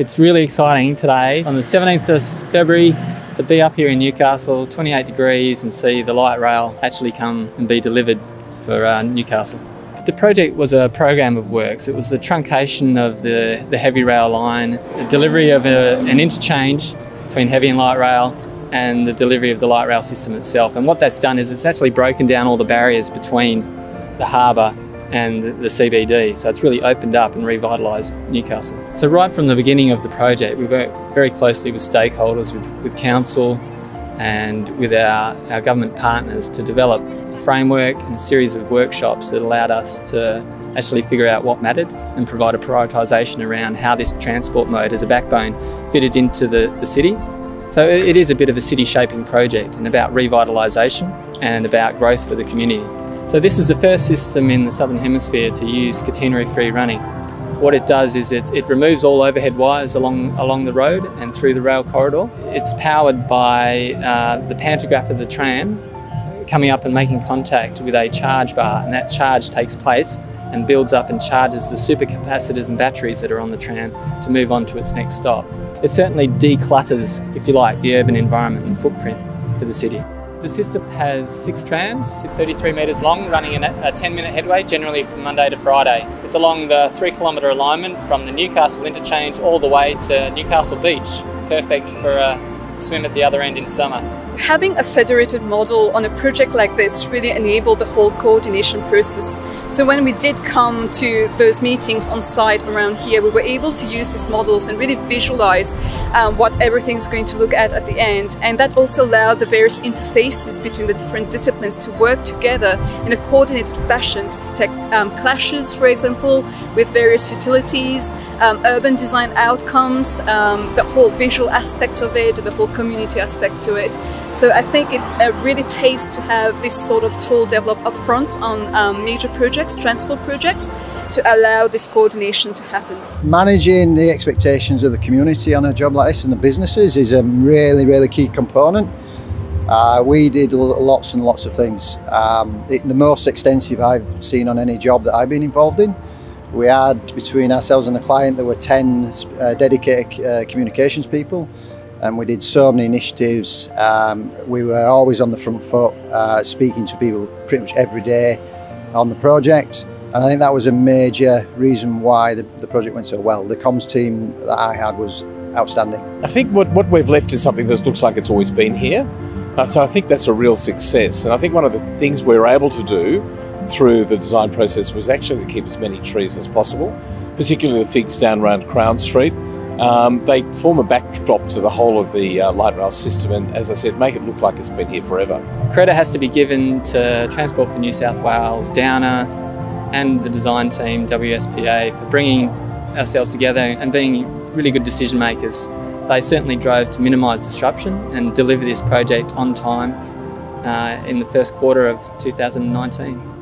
It's really exciting today on the 17th of February to be up here in Newcastle, 28 degrees, and see the light rail actually come and be delivered for Newcastle. The project was a program of works. It was the truncation of the heavy rail line, the delivery of an interchange between heavy and light rail, and the delivery of the light rail system itself. And what that's done is it's actually broken down all the barriers between the harbour and the CBD. So it's really opened up and revitalised Newcastle. So right from the beginning of the project, we worked very closely with stakeholders, with council and with our government partners to develop a framework and a series of workshops that allowed us to actually figure out what mattered and provide a prioritisation around how this transport mode as a backbone fitted into the city. So it is a bit of a city shaping project and about revitalisation and about growth for the community. So this is the first system in the Southern Hemisphere to use catenary-free running. What it does is it removes all overhead wires along the road and through the rail corridor. It's powered by the pantograph of the tram coming up and making contact with a charge bar, and that charge takes place and builds up and charges the supercapacitors and batteries that are on the tram to move on to its next stop. It certainly declutters, if you like, the urban environment and footprint for the city. The system has 6 trams, 33 metres long, running in a 10-minute headway, generally from Monday to Friday. It's along the 3-kilometre alignment from the Newcastle interchange all the way to Newcastle Beach, perfect for a swim at the other end in summer. Having a federated model on a project like this really enabled the whole coordination process. So when we did come to those meetings on site around here, we were able to use these models and really visualize what everything's going to look at the end. And that also allowed the various interfaces between the different disciplines to work together in a coordinated fashion to detect clashes, for example, with various utilities, urban design outcomes, the whole visual aspect of it, the whole community aspect to it. So I think it really pays to have this sort of tool developed up front on major projects, transport projects, to allow this coordination to happen. Managing the expectations of the community on a job like this and the businesses is a really key component. We did lots and lots of things. The most extensive I've seen on any job that I've been involved in. We had, between ourselves and the client, there were 10 dedicated communications people. And we did so many initiatives. We were always on the front foot, speaking to people pretty much every day on the project. And I think that was a major reason why the project went so well. The comms team that I had was outstanding. I think what we've left is something that looks like it's always been here. So I think that's a real success. And I think one of the things we were able to do through the design process was actually to keep as many trees as possible, particularly the figs down around Crown Street. They form a backdrop to the whole of the light rail system, and as I said, make it look like it's been here forever. Credit has to be given to Transport for New South Wales, Downer and the design team, WSPA, for bringing ourselves together and being really good decision makers. They certainly drove to minimise disruption and deliver this project on time in the first quarter of 2019.